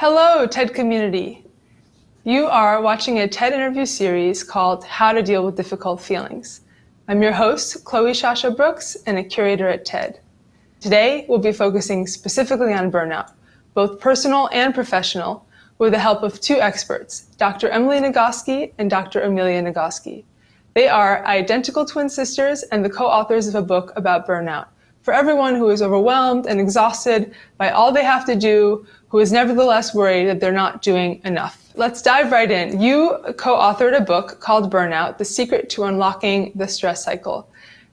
Hello, TED community. You are watching a TED interview series called How to Deal with Difficult Feelings. I'm your host, Chloe Shasha Brooks, and a curator at TED. Today, we'll be focusing specifically on burnout, both personal and professional, with the help of two experts, Dr. Emily Nagoski and Dr. Amelia Nagoski. They are identical twin sisters and the co-authors of a book about burnout, for everyone who is overwhelmed and exhausted by all they have to do, who is nevertheless worried that they're not doing enough. Let's dive right in. You co-authored a book called Burnout: The Secret to Unlocking the Stress Cycle.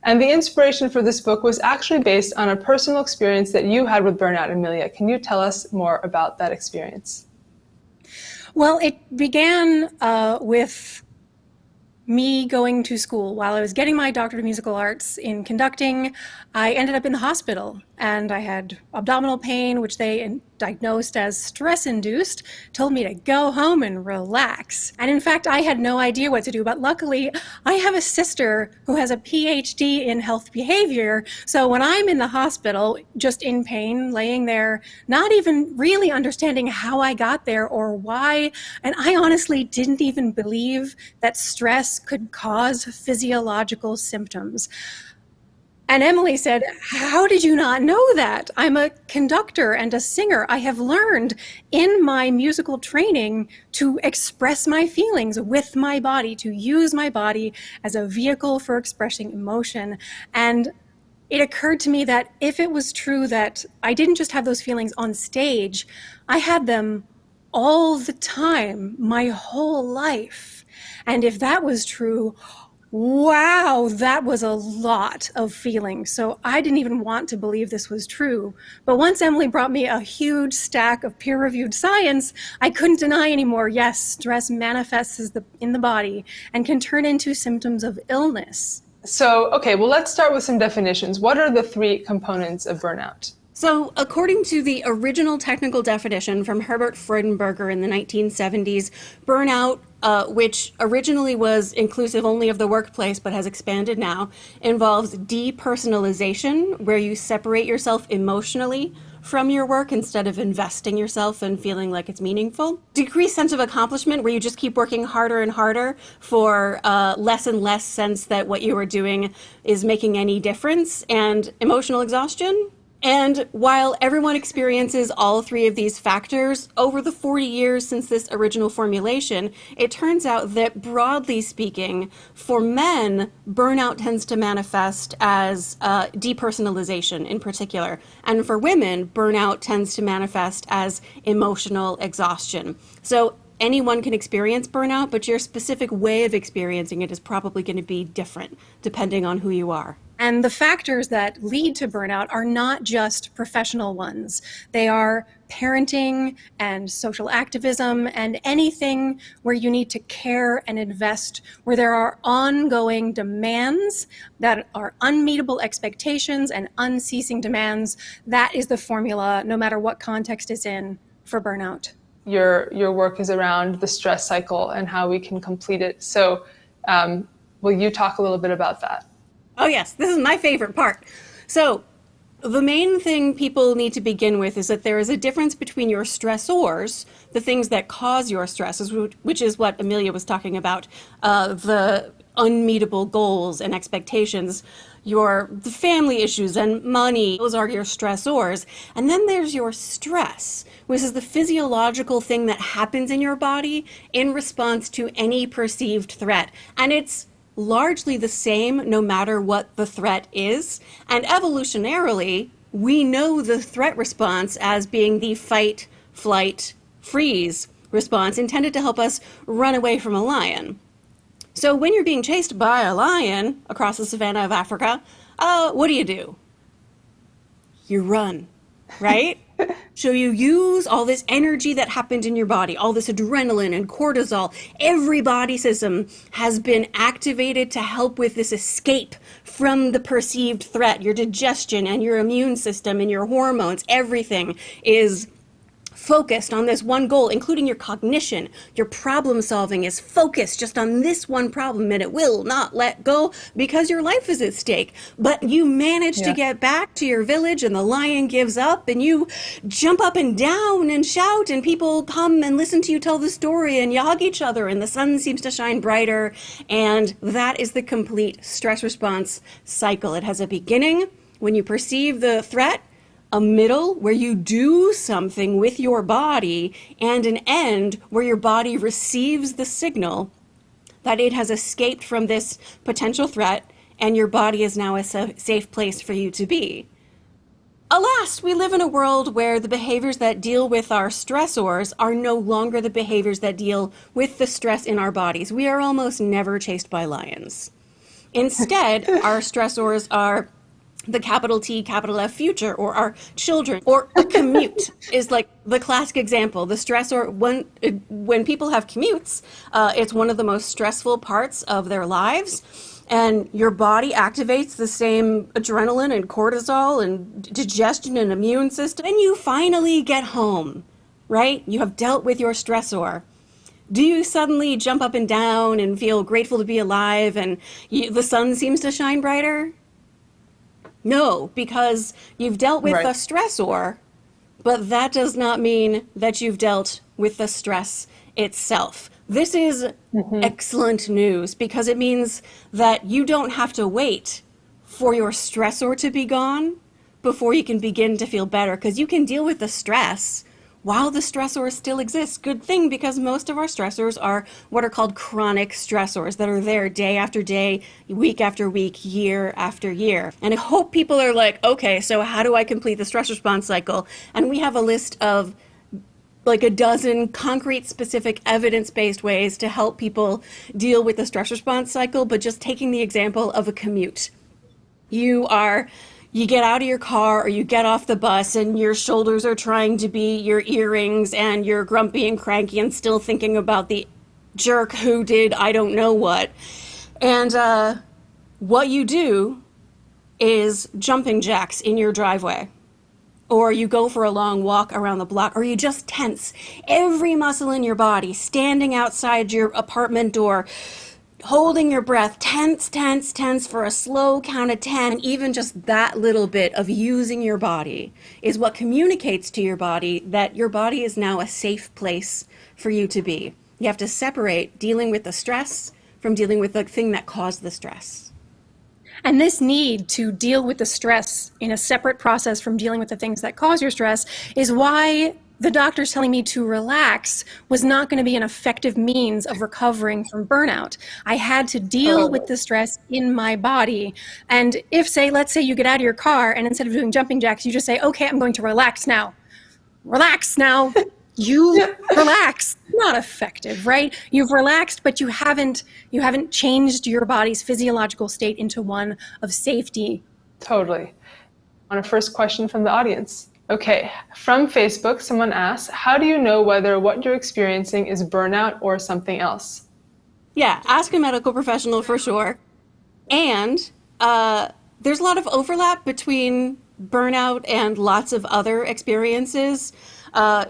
And the inspiration for this book was actually based on a personal experience that you had with burnout, Amelia. Can you tell us more about that experience? Well, it began with me going to school. While I was getting my doctorate of musical arts in conducting, I ended up in the hospital and I had abdominal pain, which they diagnosed as stress-induced, told me to go home and relax. And in fact, I had no idea what to do, but luckily I have a sister who has a PhD in health behavior. So when I'm in the hospital, just in pain, laying there, not even really understanding how I got there or why, and I honestly didn't even believe that stress could cause physiological symptoms. And Emily said, "How did you not know that? I'm a conductor and a singer. I have learned in my musical training to express my feelings with my body, to use my body as a vehicle for expressing emotion." And it occurred to me that if it was true that I didn't just have those feelings on stage, I had them all the time, my whole life. And if that was true, wow, that was a lot of feelings. So I didn't even want to believe this was true. But once Emily brought me a huge stack of peer-reviewed science, I couldn't deny anymore. Yes, stress manifests in the body and can turn into symptoms of illness. So, okay, well, let's start with some definitions. What are the three components of burnout? So, according to the original technical definition from Herbert Freudenberger in the 1970s, burnout, which originally was inclusive only of the workplace but has expanded now, involves depersonalization, where you separate yourself emotionally from your work instead of investing yourself and feeling like it's meaningful. Decreased sense of accomplishment, where you just keep working harder and harder for less and less sense that what you are doing is making any difference. And emotional exhaustion. And while everyone experiences all three of these factors, over the 40 years since this original formulation, it turns out that broadly speaking, for men, burnout tends to manifest as depersonalization in particular. And for women, burnout tends to manifest as emotional exhaustion. So anyone can experience burnout, but your specific way of experiencing it is probably going to be different depending on who you are. And the factors that lead to burnout are not just professional ones. They are parenting and social activism and anything where you need to care and invest, where there are ongoing demands that are unmeetable expectations and unceasing demands. That is the formula, no matter what context it's in, for burnout. Your work is around the stress cycle and how we can complete it. So will you talk a little bit about that? Oh yes, this is my favorite part. So the main thing people need to begin with is that there is a difference between your stressors, the things that cause your stresses, which is what Amelia was talking about, the unmeetable goals and expectations, the family issues and money, those are your stressors. And then there's your stress, which is the physiological thing that happens in your body in response to any perceived threat. And it's largely the same no matter what the threat is. And evolutionarily, we know the threat response as being the fight, flight, freeze response intended to help us run away from a lion. So when you're being chased by a lion across the savannah of Africa, what do? You run, right? So you use all this energy that happened in your body, all this adrenaline and cortisol. Every body system has been activated to help with this escape from the perceived threat. Your digestion and your immune system and your hormones, everything is focused on this one goal, including your cognition, your problem solving is focused just on this one problem, and it will not let go because your life is at stake. But you manage to get back to your village and the lion gives up and you jump up and down and shout and people come and listen to you tell the story and you hug each other and the sun seems to shine brighter. And that is the complete stress response cycle. It has a beginning when you perceive the threat, a middle where you do something with your body, and an end where your body receives the signal that it has escaped from this potential threat and your body is now a safe place for you to be. Alas, we live in a world where the behaviors that deal with our stressors are no longer the behaviors that deal with the stress in our bodies. We are almost never chased by lions. Instead, our stressors are the capital T, capital F future, or our children, or a commute is like the classic example. The stressor, when people have commutes, it's one of the most stressful parts of their lives. And your body activates the same adrenaline and cortisol and digestion and immune system. And you finally get home, right? You have dealt with your stressor. Do you suddenly jump up and down and feel grateful to be alive and the sun seems to shine brighter? No, because you've dealt with the stressor, but that does not mean that you've dealt with the stress itself. This is excellent news because it means that you don't have to wait for your stressor to be gone before you can begin to feel better, because you can deal with the stress while the stressor still exists. Good thing, because most of our stressors are what are called chronic stressors that are there day after day, week after week, year after year. And I hope people are like, okay, so how do I complete the stress response cycle? And we have a list of like a dozen concrete, specific, evidence-based ways to help people deal with the stress response cycle, but just taking the example of a commute. You get out of your car or you get off the bus and your shoulders are trying to be your earrings and you're grumpy and cranky and still thinking about the jerk who did I don't know what. And what you do is jumping jacks in your driveway. Or you go for a long walk around the block, or you just tense every muscle in your body, standing outside your apartment door, holding your breath, tense, tense, tense for a slow count of 10. And even just that little bit of using your body is what communicates to your body that your body is now a safe place for you to be. You have to separate dealing with the stress from dealing with the thing that caused the stress. And this need to deal with the stress in a separate process from dealing with the things that cause your stress is why the doctors telling me to relax was not going to be an effective means of recovering from burnout. I had to deal with the stress in my body. And if, let's say you get out of your car and instead of doing jumping jacks, you just say, okay, I'm going to relax now. Relax now. You relax. Not effective, right? You've relaxed, but you haven't changed your body's physiological state into one of safety. Totally. On a first question from the audience. Okay, from Facebook, someone asks, how do you know whether what you're experiencing is burnout or something else? Yeah, ask a medical professional for sure. And there's a lot of overlap between burnout and lots of other experiences,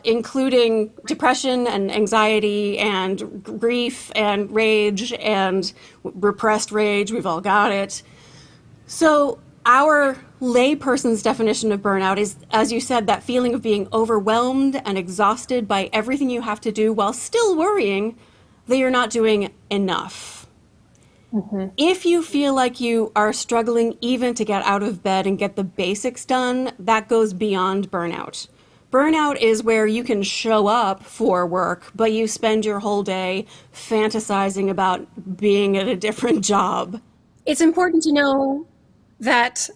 including depression and anxiety and grief and rage and repressed rage. We've all got it. So our layperson's definition of burnout is, as you said, that feeling of being overwhelmed and exhausted by everything you have to do while still worrying that you're not doing enough. Mm-hmm. If you feel like you are struggling even to get out of bed and get the basics done, that goes beyond burnout. Burnout is where you can show up for work, but you spend your whole day fantasizing about being at a different job. It's important to know that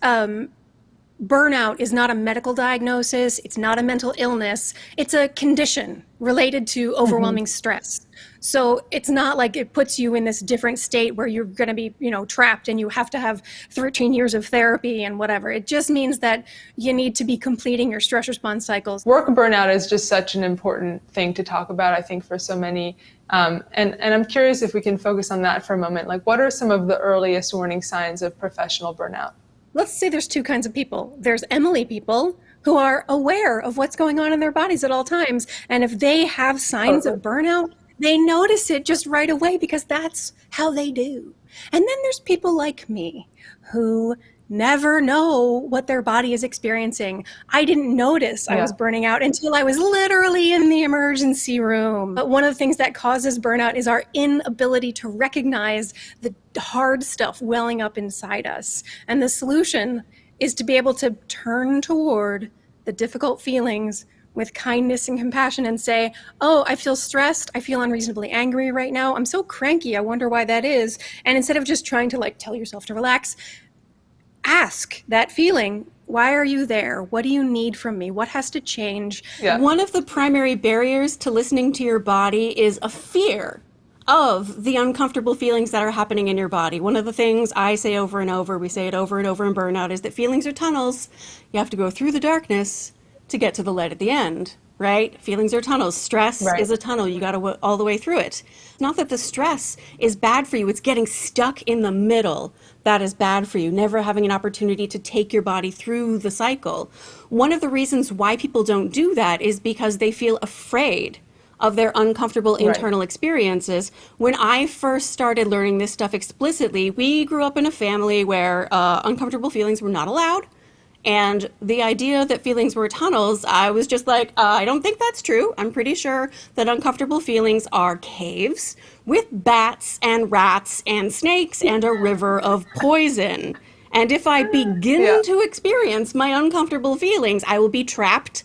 burnout is not a medical diagnosis. It's not a mental illness. It's a condition related to overwhelming stress. So it's not like it puts you in this different state where you're going to be, trapped and you have to have 13 years of therapy and whatever. It just means that you need to be completing your stress response cycles. Work burnout is just such an important thing to talk about, I think, for so many. And I'm curious if we can focus on that for a moment. Like, what are some of the earliest warning signs of professional burnout? Let's say there's two kinds of people. There's Emily people who are aware of what's going on in their bodies at all times. And if they have signs of burnout, they notice it just right away because that's how they do. And then there's people like me who never know what their body is experiencing. I didn't notice I was burning out until I was literally in the emergency room. But one of the things that causes burnout is our inability to recognize the hard stuff welling up inside us. And the solution is to be able to turn toward the difficult feelings with kindness and compassion and say, oh, I feel stressed. I feel unreasonably angry right now. I'm so cranky. I wonder why that is. And instead of just trying to tell yourself to relax, ask that feeling, why are you there? What do you need from me? What has to change? Yeah. One of the primary barriers to listening to your body is a fear of the uncomfortable feelings that are happening in your body. One of the things I say over and over, we say it over and over in burnout, is that feelings are tunnels. You have to go through the darkness to get to the light at the end, right? Feelings are tunnels. Stress is a tunnel. You got to all the way through it. Not that the stress is bad for you. It's getting stuck in the middle that is bad for you, never having an opportunity to take your body through the cycle. One of the reasons why people don't do that is because they feel afraid of their uncomfortable internal experiences. When I first started learning this stuff explicitly, we grew up in a family where uncomfortable feelings were not allowed. And the idea that feelings were tunnels, I was just like, I don't think that's true. I'm pretty sure that uncomfortable feelings are caves with bats and rats and snakes and a river of poison. And if I begin to experience my uncomfortable feelings, I will be trapped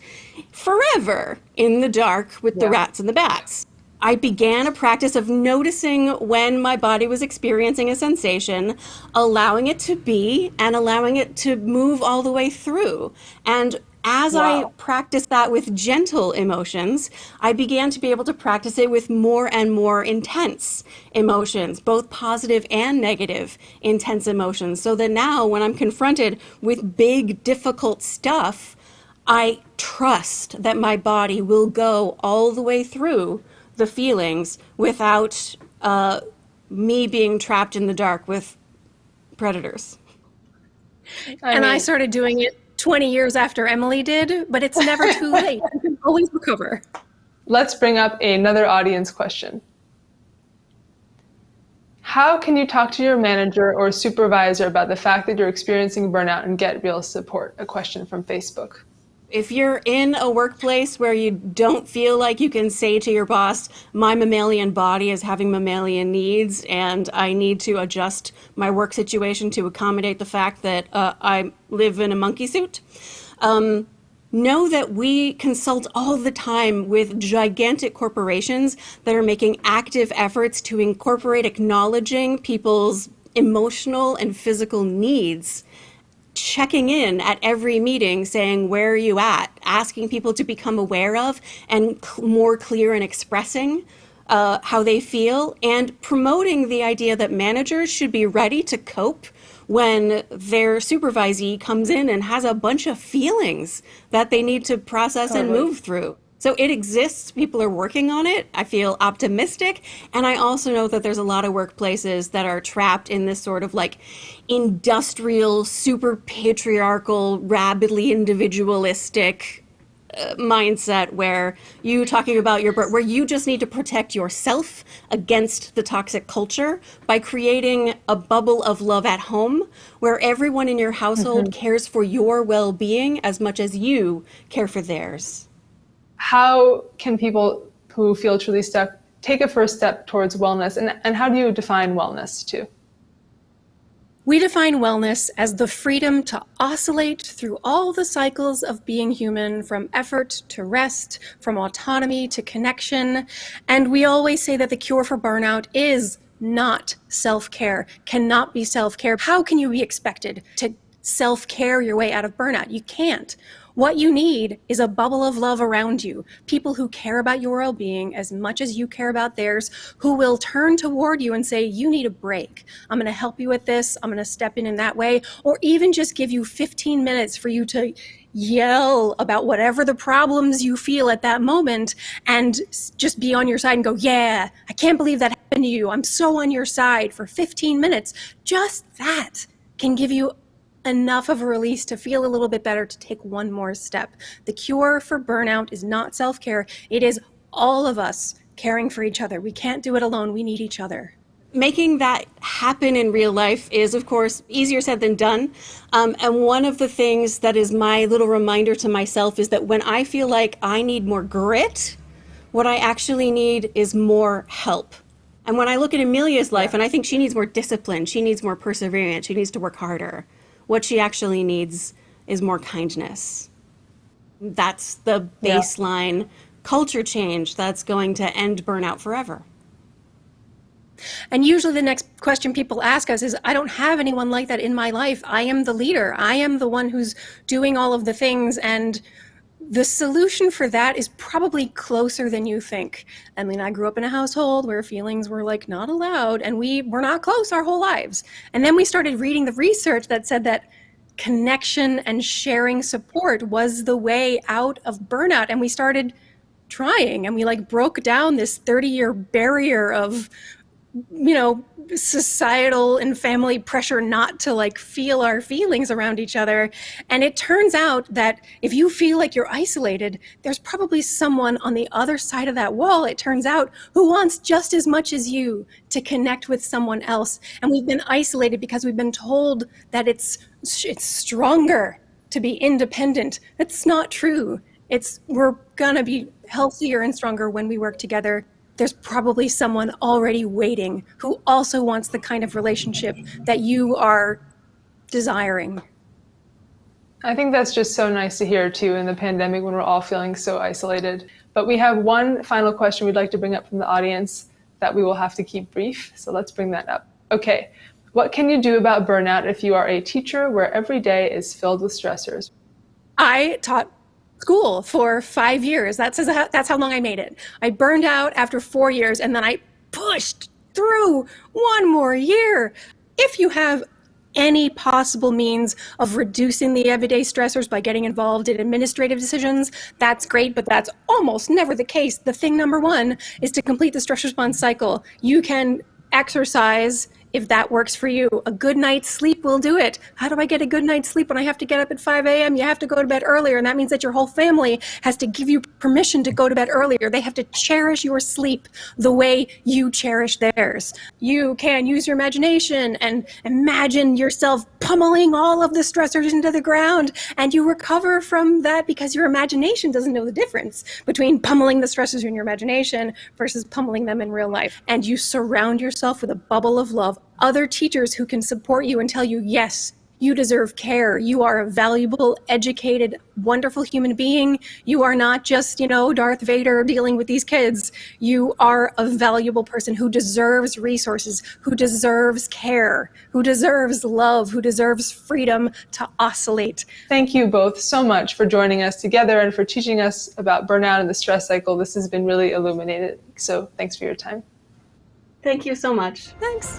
forever in the dark with the rats and the bats. I began a practice of noticing when my body was experiencing a sensation, allowing it to be, and allowing it to move all the way through. And as I practiced that with gentle emotions, I began to be able to practice it with more and more intense emotions, both positive and negative intense emotions. So that now when I'm confronted with big, difficult stuff, I trust that my body will go all the way through the feelings without me being trapped in the dark with predators. I started doing it 20 years after Emily did, but it's never too late. You can always recover. Let's bring up another audience question. How can you talk to your manager or supervisor about the fact that you're experiencing burnout and get real support? A question from Facebook. If you're in a workplace where you don't feel like you can say to your boss, my mammalian body is having mammalian needs and I need to adjust my work situation to accommodate the fact that I live in a monkey suit, know that we consult all the time with gigantic corporations that are making active efforts to incorporate acknowledging people's emotional and physical needs, checking in at every meeting saying, where are you at? Asking people to become aware of and more clear in expressing how they feel, and promoting the idea that managers should be ready to cope when their supervisee comes in and has a bunch of feelings that they need to process and move through. So it exists. People are working on it. I feel optimistic. And I also know that there's a lot of workplaces that are trapped in this sort of industrial, super patriarchal, rabidly individualistic mindset where you talking about where you just need to protect yourself against the toxic culture by creating a bubble of love at home where everyone in your household cares for your well-being as much as you care for theirs. How can people who feel truly stuck take a first step towards wellness? And how do you define wellness too? We define wellness as the freedom to oscillate through all the cycles of being human, from effort to rest, from autonomy to connection. And we always say that the cure for burnout is not self-care, cannot be self-care. How can you be expected to self-care your way out of burnout? You can't. What you need is a bubble of love around you, people who care about your well-being as much as you care about theirs, who will turn toward you and say, you need a break. I'm going to help you with this. I'm going to step in that way, or even just give you 15 minutes for you to yell about whatever the problems you feel at that moment and just be on your side and go, yeah, I can't believe that happened to you. I'm so on your side for 15 minutes. Just that can give you enough of a release to feel a little bit better, to take one more step. The cure for burnout is not self-care. It is all of us caring for each other. We can't do it alone. We need each other. Making that happen in real life is, of course, easier said than done. And one of the things that is my little reminder to myself is that when I feel like I need more grit, what I actually need is more help. And when I look at Amelia's life, and I think she needs more discipline, she needs more perseverance, she needs to work harder. What she actually needs is more kindness. That's the baseline culture change that's going to end burnout forever. And usually the next question people ask us is, I don't have anyone like that in my life. I am the leader. I am the one who's doing all of the things. And the solution for that is probably closer than you think. I mean, I grew up in a household where feelings were like not allowed, and we were not close our whole lives. And then we started reading the research that said that connection and sharing support was the way out of burnout. And we started trying, and we like broke down this 30-year barrier of, you know, societal and family pressure not to like feel our feelings around each other. And it turns out that if you feel like you're isolated, there's probably someone on the other side of that wall, it turns out, who wants just as much as you to connect with someone else. And we've been isolated because we've been told that it's stronger to be independent. That's not true. We're gonna be healthier and stronger when we work together. There's probably someone already waiting who also wants the kind of relationship that you are desiring. I think that's just so nice to hear too in the pandemic when we're all feeling so isolated. But we have one final question we'd like to bring up from the audience that we will have to keep brief. So let's bring that up. Okay, what can you do about burnout if you are a teacher where every day is filled with stressors? I taught school for 5 years. That's how long I made it. I burned out after 4 years, and then I pushed through one more year. If you have any possible means of reducing the everyday stressors by getting involved in administrative decisions, that's great, but that's almost never the case. The thing number one is to complete the stress response cycle. You can exercise if that works for you. A good night's sleep will do it. How do I get a good night's sleep when I have to get up at 5 a.m.? You have to go to bed earlier, and that means that your whole family has to give you permission to go to bed earlier. They have to cherish your sleep the way you cherish theirs. You can use your imagination and imagine yourself pummeling all of the stressors into the ground, and you recover from that because your imagination doesn't know the difference between pummeling the stressors in your imagination versus pummeling them in real life. And you surround yourself with a bubble of love, other teachers who can support you and tell you, yes, you deserve care. You are a valuable, educated, wonderful human being. You are not just, Darth Vader dealing with these kids. You are a valuable person who deserves resources, who deserves care, who deserves love, who deserves freedom to oscillate. Thank you both so much for joining us together and for teaching us about burnout and the stress cycle. This has been really illuminating. So thanks for your time. Thank you so much. Thanks.